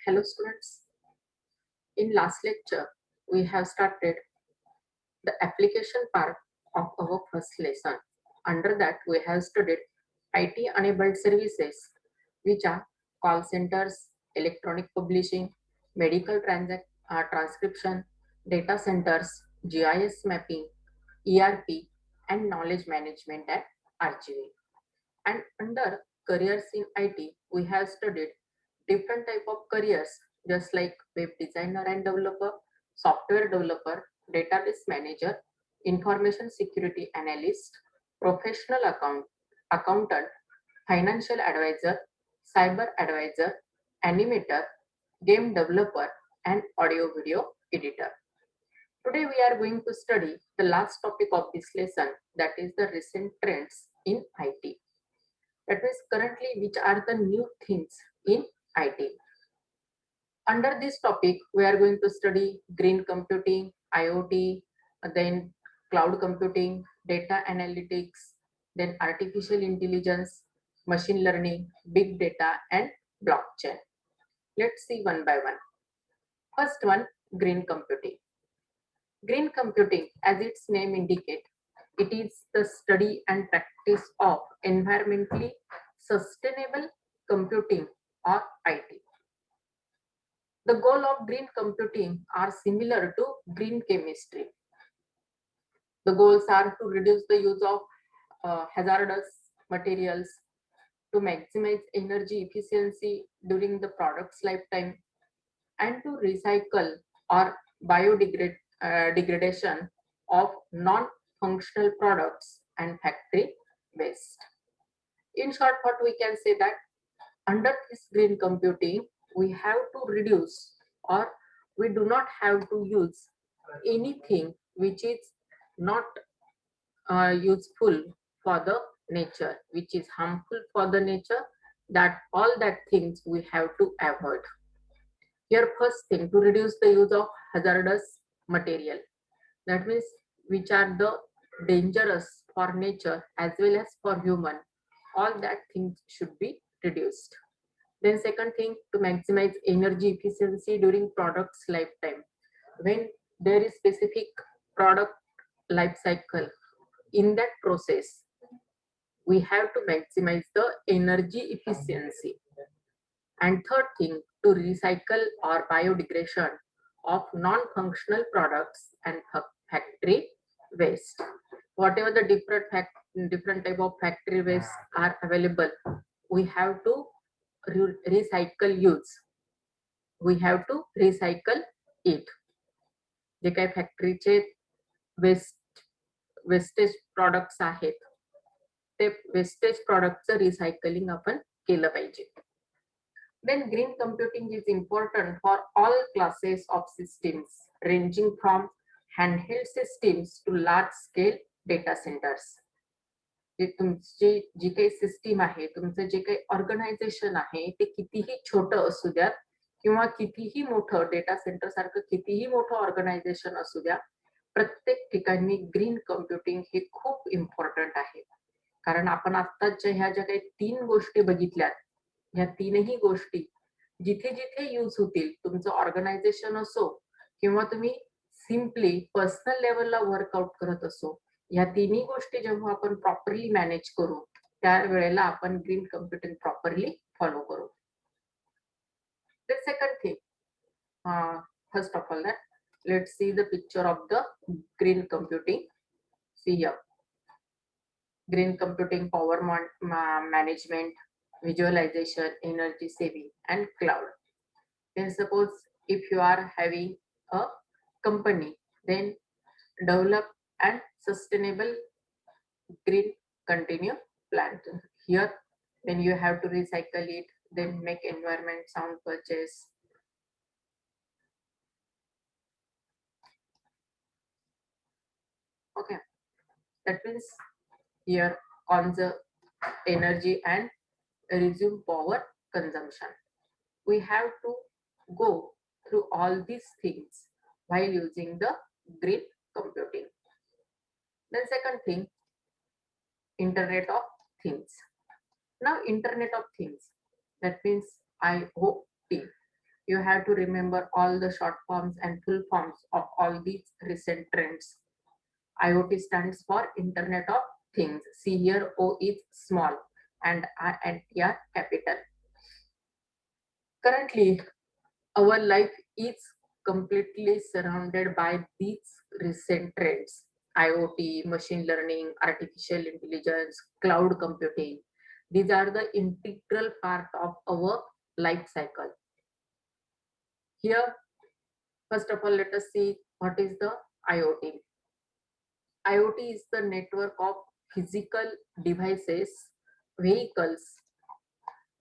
Hello students. In last lecture, we have started the application part of our first lesson. Under that, we have studied IT enabled services, which are call centers, electronic publishing, medical transcription, data centers, GIS mapping, ERP, and knowledge management at RGV. And under careers in IT, we have studied different type of careers, just like web designer and developer, software developer, database manager, information security analyst, professional accountant, financial advisor, cyber advisor, animator, game developer, and audio video editor. Today we are going to study the last topic of this lesson, that is the recent trends in IT. That means currently which are the new things in IT. Under this topic, we are going to study green computing, IoT, then cloud computing, data analytics, then artificial intelligence, machine learning, big data, and blockchain. Let's see one by one. First one, green computing. Green computing, as its name indicates, it is the study and practice of environmentally sustainable computing or IT. The goal of green computing are similar to green chemistry. The goals are to reduce the use of hazardous materials, to maximize energy efficiency during the product's lifetime, and to recycle or degradation of non-functional products and factory waste. In short, what we can say that under this green computing, we have to reduce, or we do not have to use anything which is not useful for the nature, which is harmful for the nature, that all that things we have to avoid. Here, first thing, to reduce the use of hazardous material, that means which are the dangerous for nature as well as for human, all that things should be reduced. Then second thing, to maximize energy efficiency during product's lifetime. When there is specific product life cycle, in that process, we have to maximize the energy efficiency. And third thing, to recycle or biodegradation of non-functional products and factory waste. Whatever the different type of factory waste are available, we have to recycle use. We have to recycle it. जे काही फॅक्टरीचे wastage products आहेत ते wastage प्रोडक्टचं recycling आपण केलं पाहिजे. Then green computing is important for all classes of systems ranging from handheld systems to large scale data centers. जे तुमची जी काही सिस्टीम आहे, तुमचं जे काही ऑर्गनायझेशन आहे, ते कितीही छोटं असू द्या किंवा कितीही मोठं डेटा सेंटर सारखं कितीही मोठं ऑर्गनायझेशन असू द्या, प्रत्येक ठिकाणी ग्रीन कम्प्युटिंग हे खूप इम्पॉर्टंट आहे. कारण आपण आत्ताच्या ह्या ज्या काही 3 गोष्टी बघितल्यात, ह्या 3ही गोष्टी जिथे जिथे यूज होतील, तुमचं ऑर्गनायझेशन असो किंवा तुम्ही सिम्पली पर्सनल लेवलला वर्कआउट करत असो, या 3ही गोष्टी जेव्हा आपण प्रॉपरली मॅनेज करू, त्यावेळेला आपण ग्रीन कम्प्युटिंग प्रॉपरली फॉलो करू. The second thing, first of all, let's see the picture of the green computing. See here, green computing, power management, visualization, energy saving, and cloud. Then suppose if you are having a company, then develop and sustainable green continue plant. Here, then you have to recycle it, then make environment sound purchase. Okay, that means here conserve energy and resume power consumption. We have to go through all these things while using the green computing. Then second thing, Internet of Things. Now Internet of Things, that means IoT. You have to remember all the short forms and full forms of all these recent trends. IoT stands for Internet of Things. See here, O is small and I and T are capital. Currently, our life is completely surrounded by these recent trends. IoT, machine learning, artificial intelligence, cloud computing. These are the integral part of our life cycle. Here, first of all, let us see what is the IoT. IoT is the network of physical devices, vehicles,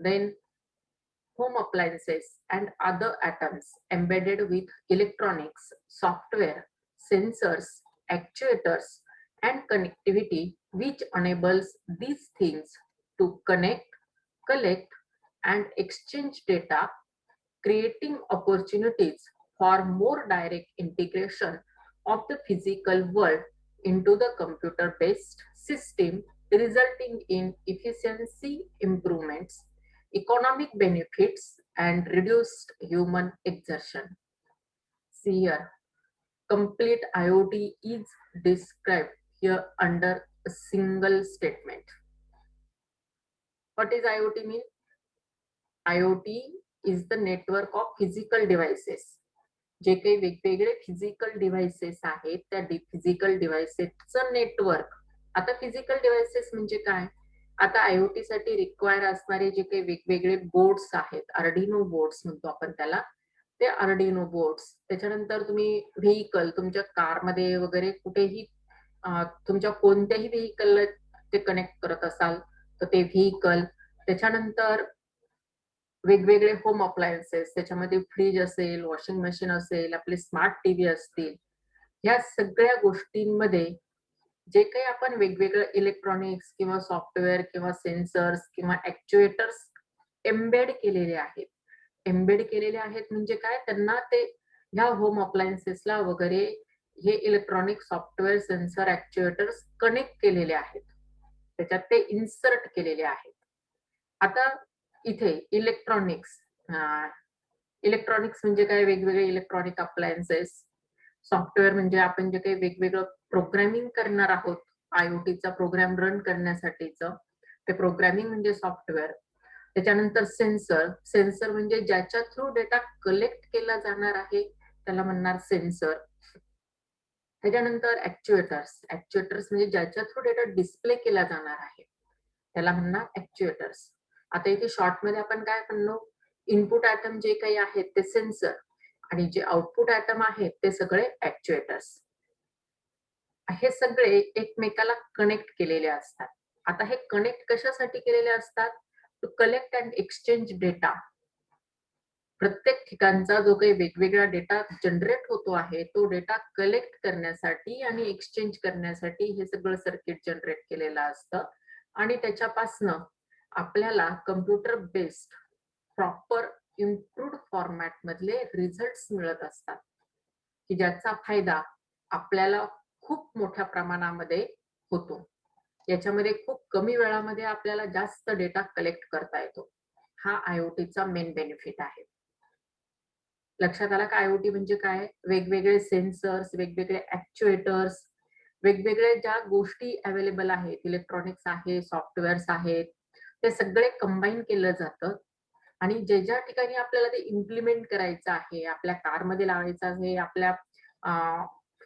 then home appliances and other atoms embedded with electronics, software, sensors, actuators, and connectivity, which enables these things to connect, collect, and exchange data, creating opportunities for more direct integration of the physical world into the computer-based system, resulting in efficiency improvements, economic benefits, and reduced human exertion. See here, complete IoT is described here under a single statement. What is IoT mean? IoT is the network of physical devices. जे काही वेगवेगळे physical devices आहेत त्या physical डिव्हाइसेसचं network. आता physical devices म्हणजे काय? आता IoT साठी रिक्वायर असणारे जे काही वेगवेगळे बोर्ड्स आहेत, अर्डिनो बोर्ड्स म्हणतो आपण त्याला, ते अर्डिनो बोर्ड्स. त्याच्यानंतर तुम्ही व्हेइकल तुमच्या कारमध्ये वगैरे कुठेही तुमच्या कोणत्याही व्हेइकलला ते कनेक्ट करत असाल तर ते व्हेइकल. त्याच्यानंतर वेगवेगळे होम अप्लायन्सेस, त्याच्यामध्ये फ्रीज असेल, वॉशिंग मशीन असेल, आपले स्मार्ट टीव्ही असतील, ह्या सगळ्या गोष्टींमध्ये जे काही आपण वेगवेगळं इलेक्ट्रॉनिक्स किंवा सॉफ्टवेअर किंवा सेन्सर्स किंवा ऍक्च्युएटर्स एम्बेड केलेले आहेत. एम्बेड केलेले आहेत म्हणजे काय? त्यांना ते ह्या होम अप्लायन्सेसला वगैरे हे इलेक्ट्रॉनिक सॉफ्टवेअर, सेन्सर, ऍक्च्युएटर्स कनेक्ट केलेले आहेत. त्याच्यात ते इन्सर्ट केलेले आहेत. आता इथे इलेक्ट्रॉनिक्स म्हणजे काय? वेगवेगळे इलेक्ट्रॉनिक अप्लायन्सेस. सॉफ्टवेअर म्हणजे आपण जे काही वेगवेगळं प्रोग्रॅमिंग करणार आहोत आयओटीचा प्रोग्राम रन करण्यासाठीचं, ते प्रोग्रॅमिंग म्हणजे सॉफ्टवेअर. त्याच्यानंतर सेन्सर म्हणजे ज्याच्या थ्रू डेटा कलेक्ट केला जाणार आहे त्याला म्हणणार सेन्सर. त्याच्यानंतर ऍक्च्युएटर्स म्हणजे ज्याच्या थ्रू डेटा डिस्प्ले केला जाणार आहे त्याला म्हणणार ऍक्च्युएटर्स. आता इथे शॉर्ट मध्ये आपण काय म्हणलो? इनपुट ऍटम जे काही आहेत ते सेन्सर आणि जे आउटपुट ऍटम आहेत ते सगळे ऍक्च्युएटर्स. हे सगळे एकमेकाला कनेक्ट केलेले असतात. आता हे कनेक्ट कशासाठी केलेले असतात? To collect and exchange data. प्रत्येक ठिकाणचा जो काही वेगवेगळा डेटा जनरेट होतो आहे तो डेटा कलेक्ट करण्यासाठी आणि एक्सचेंज करण्यासाठी हे सगळं सर्किट जनरेट केलेलं असतं. आणि त्याच्यापासनं आपल्याला computer based proper improved format मधले रिझल्ट्स मिळत असतात की ज्याचा फायदा आपल्याला खूप मोठ्या प्रमाणामध्ये होतो. याच्यामध्ये खूप कमी वेळामध्ये आपल्याला जास्त डेटा कलेक्ट करता येतो. हा आयओटीचा मेन बेनिफिट आहे. लक्षात आला का? आयओटी म्हणजे काय? वेगवेगळे सेन्सर्स, वेगवेगळे ऍक्च्युएटर्स, वेगवेगळे ज्या गोष्टी अवेलेबल आहेत, इलेक्ट्रॉनिक्स आहे, सॉफ्टवेअर्स आहेत, ते सगळे कंबाईन केलं जातं. आणि ज्या ठिकाणी आपल्याला ते इम्प्लिमेंट करायचं आहे, आपल्या कारमध्ये लावायचं आहे, आपल्या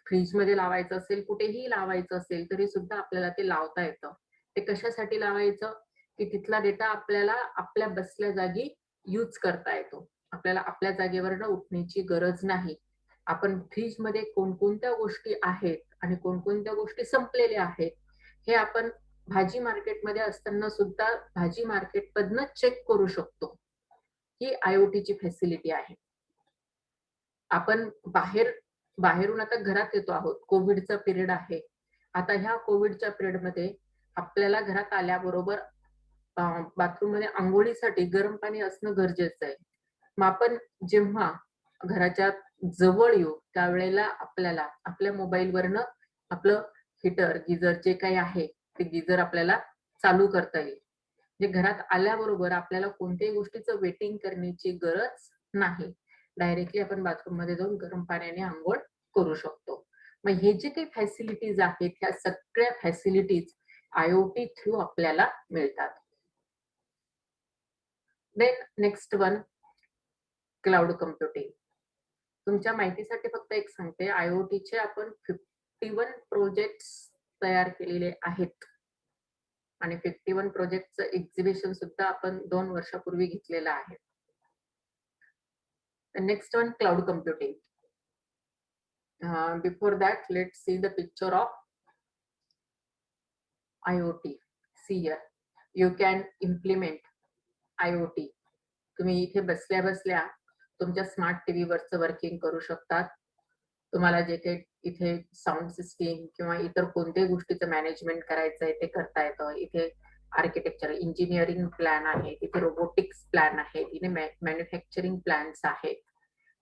फ्रीजमध्ये लावायचं असेल, कुठेही लावायचं असेल तरी सुद्धा आपल्याला ते लावता येतं. ते कशासाठी लावायचं? की तिथला डेटा आपल्याला आपल्या बसल्या जागी यूज करता येतो. आपल्याला आपल्या जागेवरनं उठण्याची गरज नाही. आपण फ्रीजमध्ये कोणकोणत्या गोष्टी आहेत आणि कोणकोणत्या गोष्टी संपलेल्या आहेत हे आपण भाजी मार्केटमध्ये असताना सुद्धा भाजी मार्केटमधनं चेक करू शकतो. ही आयओटीची फॅसिलिटी आहे. आपण बाहेरून आता घरात येतो आहोत. कोविडचा पिरियड आहे. आता ह्या कोविडच्या पिरियडमध्ये आपल्याला घरात आल्याबरोबर बाथरूम मध्ये आंघोळीसाठी गरम पाणी असणं गरजेचं आहे. मग आपण जेव्हा घराच्या जवळ येऊ त्यावेळेला आपल्याला आपल्या मोबाईलवरनं आपलं हीटर, गिझर जे काही आहे ते गिझर आपल्याला चालू करता येईल. म्हणजे घरात आल्याबरोबर आपल्याला कोणत्याही गोष्टीचं वेटिंग करण्याची गरज नाही. डायरेक्टली आपण बाथरूम मध्ये जाऊन गरम पाण्याने आंघोळ करू शकतो. मग हे जे काही फॅसिलिटीज आहेत ह्या सगळ्या फॅसिलिटीज IoT थ्रू आपल्याला मिळतात. Then next one, cloud computing. तुमच्या माहितीसाठी फक्त एक सांगते, IoTचे आपण 51 प्रोजेक्ट्स तयार केलेले आहेत आणि 51 प्रोजेक्टचं एक्झिबिशन सुद्धा आपण 2 वर्षापूर्वी घेतलेलं आहे. Next one, cloud computing. Before that, let's see the picture of IoT. See here, you can implement IoT. तुम्ही इथे बसल्या बसल्या तुमच्या स्मार्ट टीव्ही वरचं वर्किंग करू शकतात. तुम्हाला जे काही इथे साऊंड सिस्टीम किंवा इतर कोणत्याही गोष्टीचं मॅनेजमेंट करायचं आहे ते करता येतं. इथे आर्किटेक्चर, इंजिनिअरिंग प्लॅन आहे, इथे रोबोटिक्स प्लॅन आहे, इथे मॅन्युफॅक्चरिंग प्लॅन्स आहेत,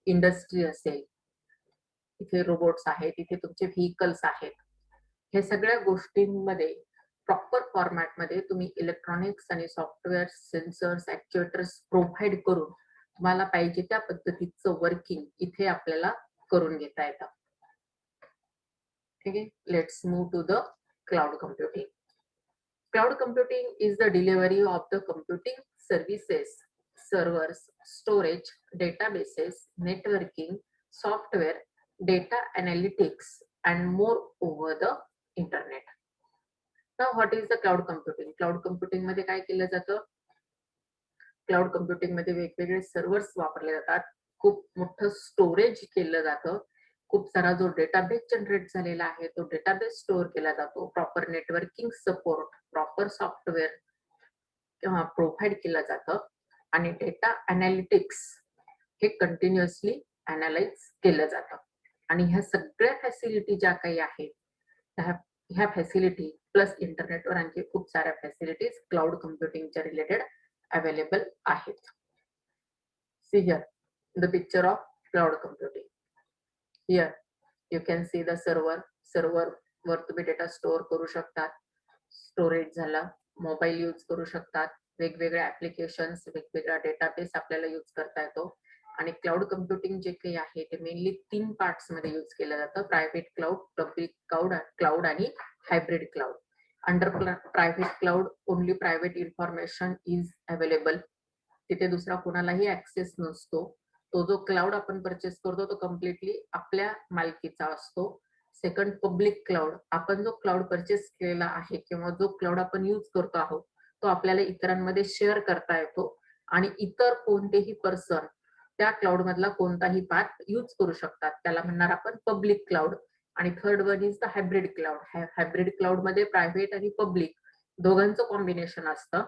इंडस्ट्री असेल, इथे रोबोट्स आहेत, इथे तुमचे व्हेकल्स आहेत. हे सगळ्या गोष्टींमध्ये प्रॉपर फॉर्मॅटमध्ये तुम्ही इलेक्ट्रॉनिक्स आणि सॉफ्टवेअर, सेन्सर्स, ऍक्च्युएटर्स प्रोव्हाइड करून तुम्हाला पाहिजे त्या पद्धतीचं वर्किंग इथे आपल्याला करून घेता येतं. ठीक आहे, let's move to the cloud computing. Cloud computing is the delivery of the computing services, servers, storage, databases, networking, software, data analytics, and more over the internet. Now, what is the cloud computing? Cloud computing मध्ये काय केलं जातं? Cloud computing मध्ये वेगवेगळे servers वापरले जातात, खूप मोठं स्टोरेज केलं जातं, खूप सारा जो डेटाबेस जनरेट झालेला आहे तो डेटाबेस स्टोअर केला जातो, proper networking support, proper software provide केलं जातं आणि डेटा अनालिटिक्स हे कंटिन्युअसली अनालाइज केलं जातं. आणि ह्या सगळ्या फॅसिलिटी ज्या काही आहेत ह्या फॅसिलिटी प्लस इंटरनेटवर आणखी खूप साऱ्या फॅसिलिटीज क्लाउड कम्प्युटिंगच्या रिलेटेड available आहेत. See here the picture of cloud computing. Here you can see the server वर तुम्ही डेटा स्टोअर करू शकतात, स्टोरेज झाला, मोबाईल यूज करू शकतात, वेगवेगळ्या ऍप्लिकेशन्स, वेगवेगळा डेटाबेस आपल्याला यूज करता येतो. आणि क्लाउड कम्प्युटिंग जे काही आहे ते मेनली 3 पार्ट्स मध्ये यूज केलं जातं, प्रायव्हेट क्लाउड, पब्लिक क्लाउड आणि hybrid cloud. Under private cloud only private information is available, तिथे दुसरा कोणालाही ऍक्सेस नसतो. तो जो क्लाउड आपण परचेस करतो तो कम्प्लिटली आपल्या मालकीचा असतो. सेकंड, पब्लिक क्लाउड, आपण जो क्लाउड परचेस केलेला आहे किंवा जो क्लाउड आपण यूज करतो आहोत तो आपल्याला इतरांमध्ये शेअर करता येतो आणि इतर कोणतेही पर्सन त्या क्लाउड मधला कोणताही पार्ट यूज करू शकतात, त्याला म्हणणार आपण पब्लिक क्लाउड. आणि third one is the hybrid cloud. Hybrid cloud मध्ये प्रायव्हेट आणि पब्लिक दोघांचं कॉम्बिनेशन असतं.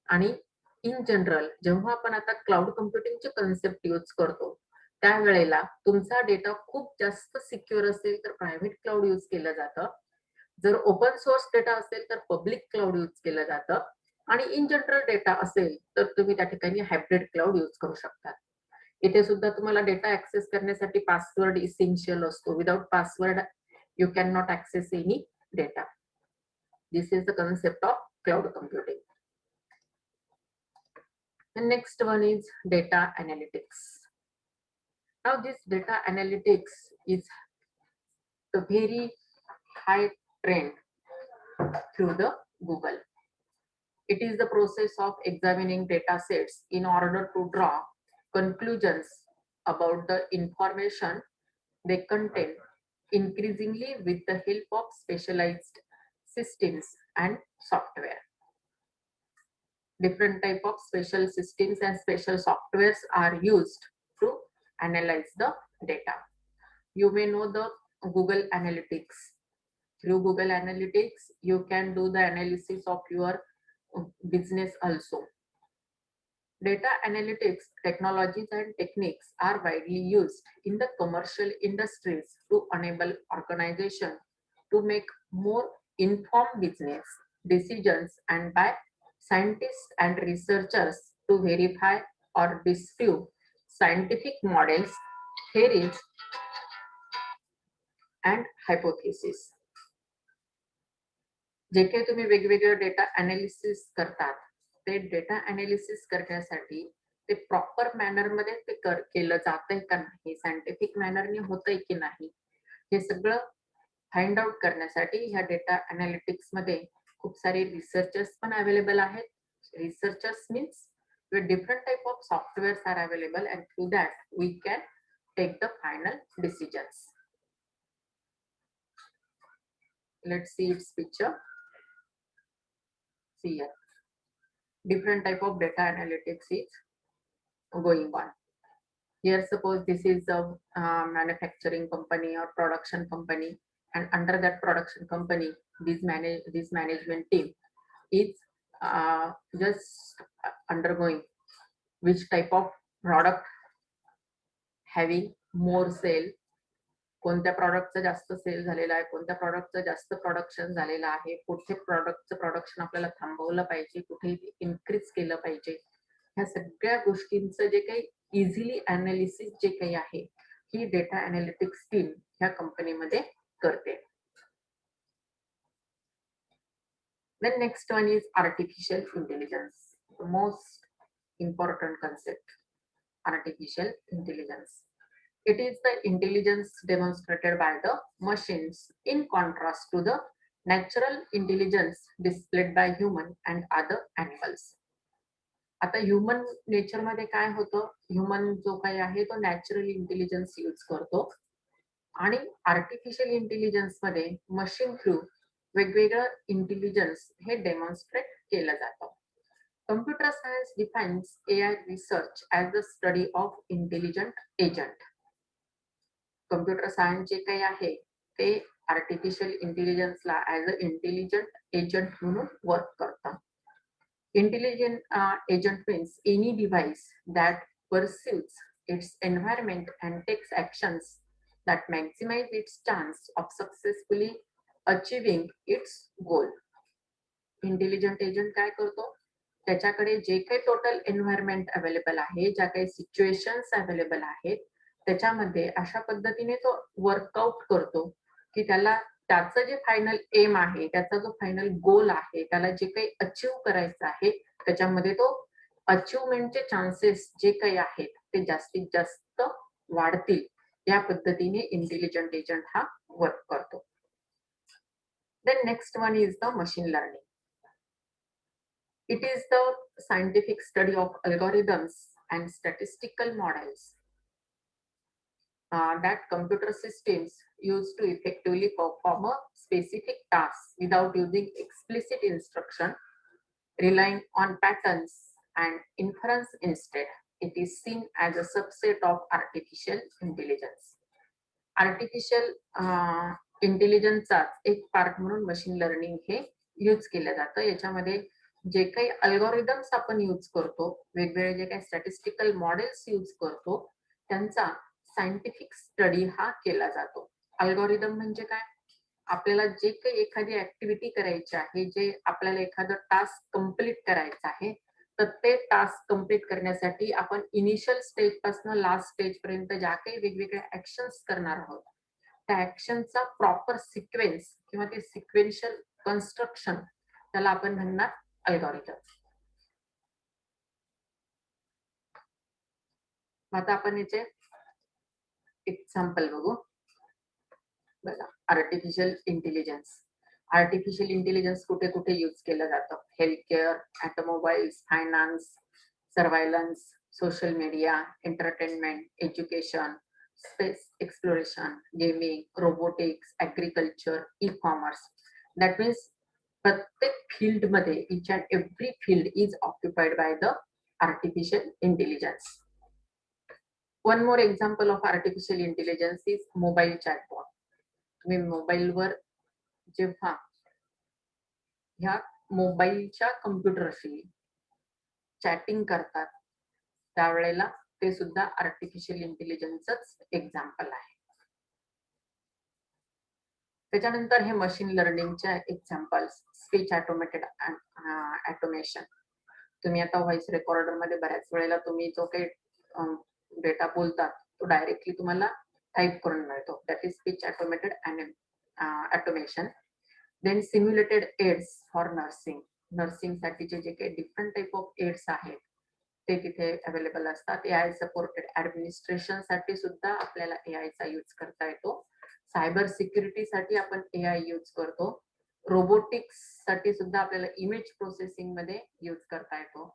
आणि इन जनरल जेव्हा आपण आता क्लाउड कम्प्युटिंगचे कन्सेप्ट यूज करतो त्यावेळेला तुमचा डेटा खूप जास्त सिक्युअर असेल तर प्रायव्हेट क्लाउड यूज केलं जातं, जर ओपन सोर्स डेटा असेल तर पब्लिक क्लाउड यूज केलं जातं, आणि इन जनरल डेटा असेल तर तुम्ही त्या ठिकाणी हायब्रिड क्लाउड यूज करू शकता. इथे सुद्धा तुम्हाला डेटा ऍक्सेस करण्यासाठी पासवर्ड इसेन्शियल असतो. Without password you can not access any data. This is the concept of cloud computing. The next one is data analytics. Now this data analytics is the very high trend through the Google. It is the process of examining data sets in order to draw conclusions about the information they contain, increasingly with the help of specialized systems and software. Different type of special systems and special softwares are used to analyze the data. You may know the Google Analytics. Through Google Analytics, you can do the analysis of your business also. Data analytics technologies and techniques are widely used in the commercial industries to enable organization to make more informed business decisions and by scientists and researchers to verify or disprove scientific models, theories, and hypotheses. जे काही तुम्ही वेगवेगळे data analysis करतात ते data analysis करण्यासाठी ते proper manner मध्ये ते केलं जातंय का नाही, सायंटिफिक मॅनरने होतंय की नाही, हे सगळं फाइंड आउट करण्यासाठी ह्या डेटा अनालिटिक्स मध्ये खूप सारे रिसर्चर्स पण अवेलेबल आहेत. Researchers means with different type of softwares are available, and through that we can take the final decisions. Let's see its picture. See here, different type of data analytics is going on. Here suppose this is a manufacturing company or production company, and under that production company this management team is just undergoing which type of product having more sale, कोणत्या प्रॉडक्टचं जास्त sale झालेलं आहे, कोणत्या प्रॉडक्टचं जास्त production झालेलं आहे, कुठे प्रॉडक्टचं production आपल्याला थांबवलं पाहिजे, कुठे इन्क्रीज केलं पाहिजे, ह्या सगळ्या गोष्टींचं जे काही इझिली अनालिसिस जे काही आहे ही डेटा अनालिटिक्स टीम ह्या कंपनीमध्ये करते. Then next one is artificial intelligence, the most important concept. Artificial intelligence, it is the intelligence demonstrated by the machines in contrast to the natural intelligence displayed by human and other animals. आता human nature मध्ये काय होतं, human जो काही आहे तो natural intelligence use करतो, आणि आर्टिफिशियल इंटेलिजन्स मध्ये मशीन थ्रू वेगवेगळं इंटेलिजन्स हे डेमॉन्स्ट्रेट केलं जातं. Computer science defines AI research as the study of intelligent agent. Computer science जे काही आहे ते आर्टिफिशियल इंटेलिजन्सला ऍज अ इंटेलिजंट एजंट म्हणून वर्क करतं. Intelligent agent means any device that perceives its environment and takes actions that maximize its chance of successfully achieving its goal. Intelligent agent काय करतो, त्याच्याकडे जे काही टोटल एन्व्हायरमेंट अवेलेबल आहे, ज्या काही सिच्युएशन्स अवेलेबल आहेत, त्याच्यामध्ये अशा पद्धतीने तो वर्कआउट करतो की त्याला त्याचं जे फायनल एम आहे, त्याचा जो फायनल गोल आहे, त्याला जे काही अचीव करायचं आहे, त्याच्यामध्ये तो अचीवमेंटचे चान्सेस जे काही आहेत ते जास्तीत जास्त वाढतील, या पद्धतीने इंटेलिजंट एजंट हा वर्क करतो. Then next one is the machine learning. It is the scientific study of algorithms and statistical models that computer systems use to effectively perform a specific task without using explicit instruction, relying on patterns and inference instead. It is seen as a subset of artificial intelligence. Artificial इंटेलिजन्सचा एक part म्हणून machine learning हे use केलं जातं. याच्यामध्ये जे काही algorithms आपण यूज करतो, वेगवेगळे जे काही स्टॅटिस्टिकल मॉडेल्स यूज करतो, त्यांचा सायंटिफिक स्टडी हा केला जातो. अल्गोरिदम म्हणजे काय, आपल्याला जे काही एखादी ऍक्टिव्हिटी करायची आहे, जे आपल्याला एखादं टास्क कंप्लीट करायचं आहे, तर ते टास्क कंप्लीट करण्यासाठी आपण इनिशियल स्टेज पासून लास्ट स्टेज पर्यंत ज्या काही वेगवेगळ्या ऍक्शन्स करणार आहोत, त्या ऍक्शनचा प्रॉपर सिक्वेन्स किंवा ते सिक्वेन्शियल कन्स्ट्रक्शन, त्याला आपण म्हणणार अल्गोरिदम. आता आपण याचे एक्झाम्पल बघू. बघा, आर्टिफिशियल इंटेलिजन्स. आर्टिफिशियल इंटेलिजन्स कुठे कुठे यूज केलं जातं, health care, automobiles, finance, surveillance, social media, entertainment, education, space exploration, gaming, robotics, agriculture, e commerce. That means प्रत्येक फील्ड मध्ये each and every field is occupied by the artificial intelligence. One more example of artificial intelligence is mobile chatbot. तुम्ही मोबाईलवर जेव्हा ह्या मोबाईलच्या कम्प्युटरशी chatting करतात, त्यावेळेला ते सुद्धा आर्टिफिशियल इंटेलिजन्सच एक्झाम्पल आहे. त्याच्यानंतर हे मशीन लर्निंगच्या एक्झाम्पल्स, स्पीच ऑटोमेटेड ऑटोमेशन. तुम्ही आता व्हॉइस रेकॉर्डर मध्ये बऱ्याच वेळेला तुम्ही जो काही डेटा बोलतात तो डायरेक्टली तुम्हाला टाईप करून मिळतो, that is speech automated automation. Then simulated aids for nursing. Nursing साठीचे जे काही डिफरंट टाईप ऑफ एड्स आहेत ते तिथे अवेलेबल असतात. AI सपोर्टेड ऍडमिनिस्ट्रेशन साठी सुद्धा आपल्याला AI चा यूज करता येतो. सायबर सिक्युरिटी साठी आपण AI यूज करतो. रोबोटिक्स साठी सुद्धा आपल्याला इमेज प्रोसेसिंग मध्ये यूज करता येतो.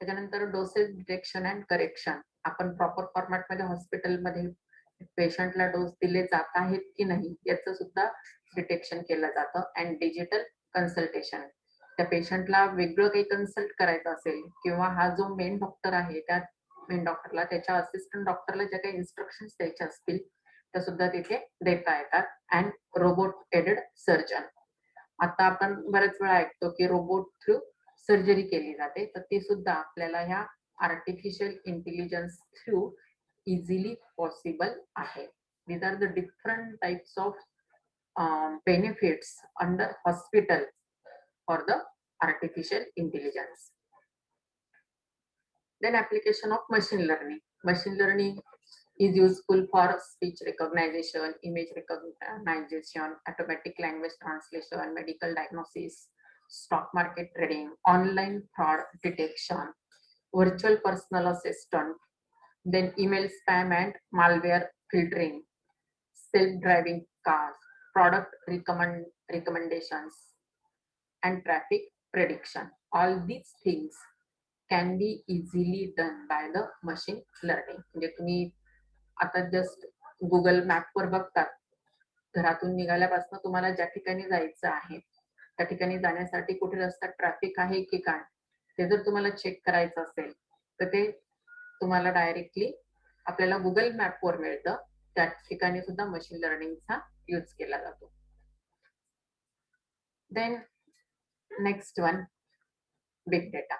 त्याच्यानंतर डोसेज डिटेक्शन अँड करेक्शन, आपण प्रॉपर फॉर्मॅट मध्ये हॉस्पिटलमध्ये पेशंटला डोस दिले जात आहेत की नाही याचं सुद्धा डिटेक्शन केलं जातं. अँड डिजिटल कन्सल्टेशन, त्या पेशंटला वेगळं काही कन्सल्ट करायचं असेल किंवा हा जो मेन डॉक्टर आहे त्या मेन डॉक्टरला त्याच्या असिस्टंट डॉक्टरला ज्या काही इन्स्ट्रक्शन्स द्यायचे असतील त्या सुद्धा तिथे देता येतात. अँड रोबोट एडेड सर्जन, आता आपण बरेच वेळा ऐकतो की रोबोट थ्रू सर्जरी केली जाते, तर ती सुद्धा आपल्याला ह्या artificial intelligence through easily possible आहे. These are the different types of benefits under hospital for the artificial intelligence. Then application of machine learning. Machine learning is useful for speech recognition, image recognition, automatic language translation, medical diagnosis, stock market trading, online fraud detection, virtual personal assistant, then email spam and malware filtering, self-driving cars, product recommendations, and traffic prediction. All these things can be easily done by the machine learning. म्हणजे तुम्ही आता just Google मॅपवर बघतात, घरातून निघाल्यापासून तुम्हाला ज्या ठिकाणी जायचं आहे त्या ठिकाणी जाण्यासाठी कुठे रस्त्यात ट्रॅफिक आहे की काय ते जर तुम्हाला चेक करायचं असेल तर ते तुम्हाला डायरेक्टली आपल्याला गुगल मॅपवर मिळतं. त्या ठिकाणी सुद्धा मशीन लर्निंगचा यूज केला जातो. Then next one, big data.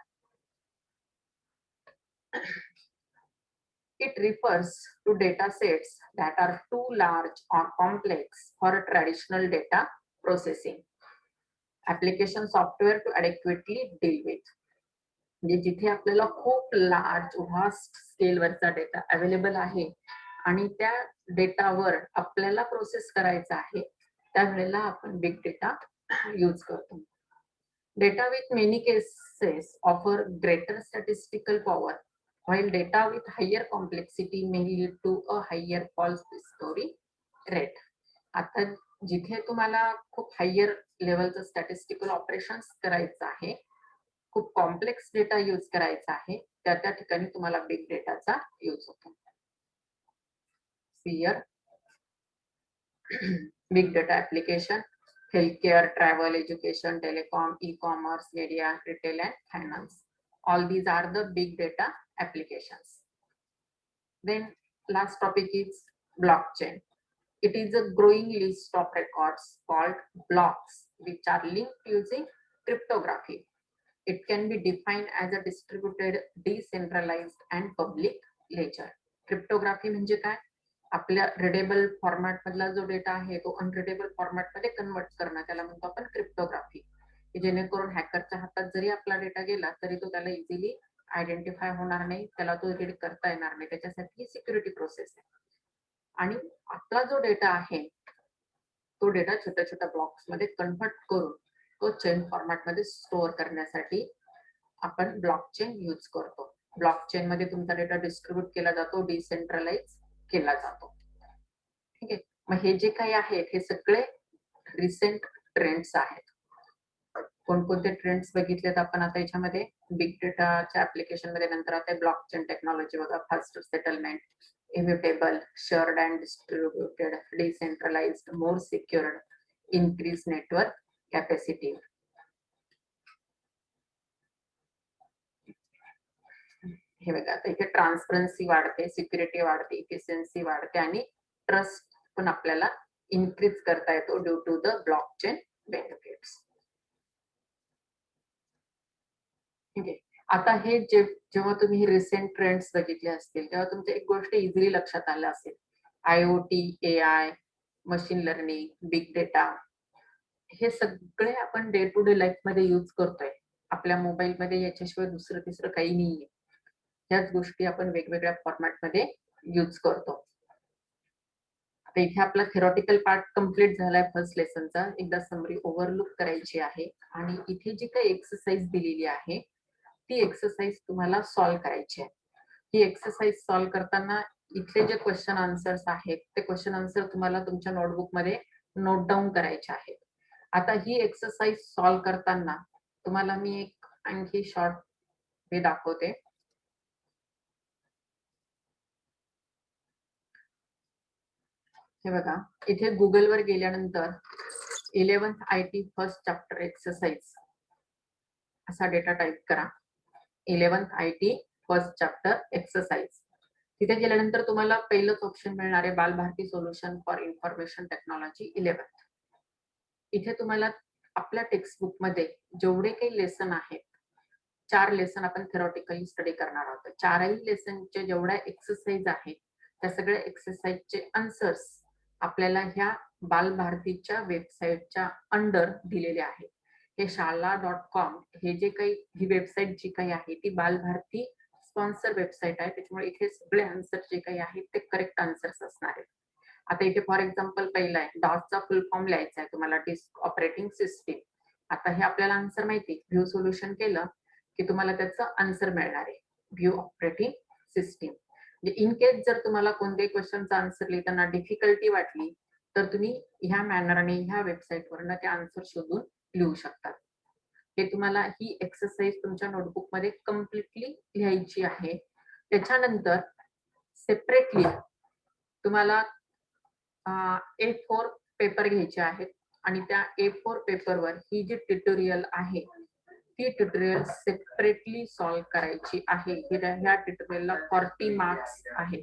It refers to data sets that are too large or complex for traditional data processing application software to adequately deal with. म्हणजे जिथे आपल्याला खूप लार्ज व्हास्ट स्केलवरचा डेटा अवेलेबल आहे आणि त्या डेटावर आपल्याला प्रोसेस करायचा आहे त्यावेळेला आपण बिग डेटा यूज करतो. Data with many cases offer greater statistical power, while data with higher complexity may lead to a higher false discovery rate. आता जिथे तुम्हाला खूप हायर लेवलचं स्टॅटिस्टिकल ऑपरेशन्स करायचं आहे, खूप कॉम्प्लेक्स डेटा यूज करायचा आहे, त्या ठिकाणी तुम्हाला बिग डेटाचा यूज होतो. Here big data application: healthcare, travel, education, telecom, e-commerce, media, retail, and finance. All these are the big data applications. Then last topic is blockchain. It is a growing list of records called blocks, which are linked using cryptography. It can be defined as a distributed, decentralized, and public ledger. Cryptography म्हणजे काय? आपल्या readable format मधला जो data आहे तो अनरिडेबल format मध्ये convert करणं, त्याला म्हणतो आपण क्रिप्टोग्राफी. जेणेकरून हॅकरच्या हातात जरी आपला डेटा गेला तरी तो त्याला इझिली आयडेंटिफाय होणार नाही, त्याला तो रीड करता येणार नाही. त्याच्यासाठी सिक्युरिटी प्रोसेस आहे. आणि आपला जो डेटा आहे तो डेटा छोट्या छोट्या ब्लॉक्स मध्ये कन्वर्ट करून तो चेन फॉर्मॅट मध्ये स्टोअर करण्यासाठी आपण ब्लॉकचेन यूज करतो. ब्लॉकचेन मध्ये तुमचा डेटा डिस्ट्रीब्यूट केला जातो, डिसेंट्रलाइज केला जातो. ठीक आहे. मग हे जे काही आहेत हे सगळे रिसेंट ट्रेंड्स आहेत. कोणकोणते ट्रेंड्स बघितलेत आपण आता याच्यामध्ये? बिग डेटाच्या ऍप्लिकेशन मध्ये नंतर आता ब्लॉकचेन टेक्नॉलॉजी बघा, faster settlement, immutable, shared and distributed, decentralized, more secured, increase network capacity. हे बघा आता इथे ट्रान्सपरन्सी वाढते, सिक्युरिटी वाढते, इफिशियन्सी वाढते आणि ट्रस्ट पण आपल्याला इन्क्रीज करता येतो due to the blockchain benefits. ठीक आहे. आता हे जेव्हा तुम्ही रिसेंट ट्रेंड्स बघितले असतील तेव्हा तुमच्या एक गोष्ट इझिली लक्षात आलं असेल, IoT, AI, machine learning, big data हे सगळे आपण डे टू डे लाईफ मध्ये यूज करतोय. आपल्या मोबाईल मध्ये याच्याशिवाय दुसरं तिसरं काही नाहीये. ह्याच गोष्टी आपण वेगवेगळ्या फॉर्मॅट मध्ये यूज करतो. आता इथे आपला थेरॉटिकल पार्ट कम्प्लीट झालाय फर्स्ट लेसनचा. एकदा समरी ओव्हरलुक करायची आहे आणि इथे जी काही एक्सरसाइज दिलेली आहे ती एक्सरसाइज तुम्हाला सॉल्व्ह करायची आहे. ही एक्सरसाइज सॉल्व्ह करताना इथले जे क्वेश्चन आन्सर्स आहेत ते क्वेश्चन आन्सर तुम्हाला तुमच्या नोटबुकमध्ये नोट डाऊन करायचे आहेत. आता ही एक्सरसाइज सॉल्व्ह करताना तुम्हाला मी एक आणखी शॉर्ट वे दाखवते. हे बघा, इथे गुगलवर गेल्यानंतर 11th IT first chapter exercise असा डेटा टाईप करा. 11th IT first chapter exercise. तिथे गेल्यानंतर तुम्हाला पहिलंच ऑप्शन मिळणार आहे Balbharati solution for information technology 11th. इथे तुम्हाला आपल्या टेक्स्टबुक मध्ये जेवढे काही लेसन आहेत, 4 लेसन आपण थेरॉटिकली स्टडी करणार आहोत. 4ही लेसनचे जेवढ्या एक्सरसाइज आहेत त्या सगळ्या एक्सरसाइजचे आन्सर्स आपल्याला ह्या बालभारतीच्या वेबसाईटच्या अंडर दिलेले आहेत. हे शाला.com हे जे काही ही वेबसाईट जी काही आहे ती बालभारती स्पॉन्सर वेबसाईट आहे. त्याच्यामुळे इथे सगळे आन्सर जे काही आहेत ते करेक्ट आन्सर्स असणार आहेत. आता इथे फॉर एक्झाम्पल पहिला आहे डॉसचा फुल फॉर्म लिहायचा आहे तुम्हाला, डिस्क ऑपरेटिंग सिस्टीम. आता हे आपल्याला आन्सर माहिती, व्ह्यू सोल्युशन केलं की तुम्हाला त्याचं आन्सर मिळणार आहे view operating system. In case जर तुम्हाला कोणत्याही क्वेश्चनचा आन्सर लिहिताना डिफिकल्टी वाटली तर तुम्ही ह्या मॅनरने ह्या वेबसाईटवरनं ते आन्सर शोधून लिहू शकतात. हे तुम्हाला ही एक्सरसाइज तुमच्या नोटबुक मध्ये कम्प्लिटली लिहायची आहे. त्याच्यानंतर सेपरेटली तुम्हाला A4 पेपर घ्यायचे आहेत आणि त्या A4 पेपरवर ही जी ट्युटोरियल आहे ती ट्युटोरियल सेपरेटली सॉल्व्ह करायची आहे. ह्या ट्युटोरियलला 40 मार्क्स आहे.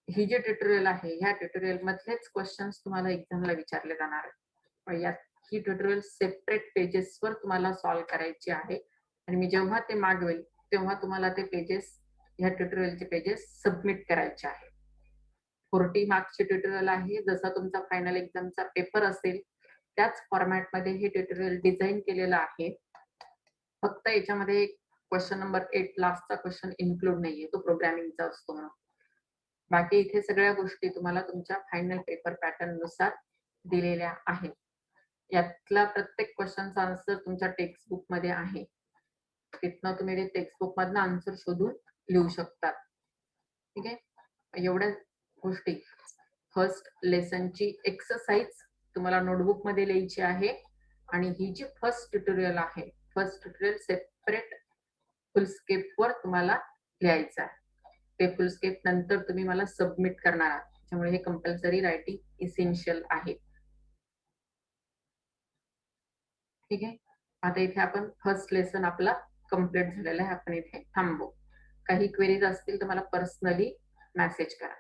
ही जी ट्युटोरियल आहे ह्या ट्युटोरियल मधलेच क्वेश्चन्स तुम्हाला एक्झामला विचारले जाणार आहेत. यात ही ट्युटोरियल सेपरेट पेजेसवर तुम्हाला सॉल्व्ह करायची आहे आणि मी जेव्हा ते मागवेल तेव्हा तुम्हाला ते पेजेस, ह्या ट्युटोरियलचे पेजेस सबमिट करायचे आहे. 40 मार्क्सचे ट्युटोरियल आहे. जसा तुमचा फायनल एक्झामचा पेपर असेल त्याच फॉर्मॅटमध्ये हे ट्युटोरियल डिझाईन केलेलं आहे. फक्त याच्यामध्ये क्वेश्चन नंबर 8 लास्टचा क्वेश्चन इन्क्लूड नाहीये, तो प्रोग्रामिंगचा असतो म्हणून. बाकी इथे सगळ्या गोष्टी तुम्हाला तुमच्या फायनल पेपर पॅटर्न नुसार दिलेल्या आहेत. यातला प्रत्येक क्वेश्चनचा आन्सर तुमच्या टेक्स्टबुक मध्ये आहे. तिथनं तुम्ही ते टेक्स्टबुक मधनं आन्सर शोधून लिहू शकतात. ठीक आहे, एवढ्या गोष्टी. फर्स्ट लेसनची एक्सरसाइज तुम्हाला नोटबुक मध्ये लिहायची आहे आणि ही जी फर्स्ट ट्युटोरियल आहे, फर्स्ट ट्युटोरियल सेपरेट फुलस्केप वर तुम्हाला लिहायचं आहे. ते फुलस्केप नंतर तुम्ही मला सबमिट करणार आहात, त्यामुळे हे कंपल्सरी रायटिंग इसेन्शियल आहे. ठीक आहे, आता इथे आपण फर्स्ट लेसन आपला कंप्लीट झालेला आहे. आपण इथे थांबू. काही क्वेरीज असतील तर मला पर्सनली मेसेज करा.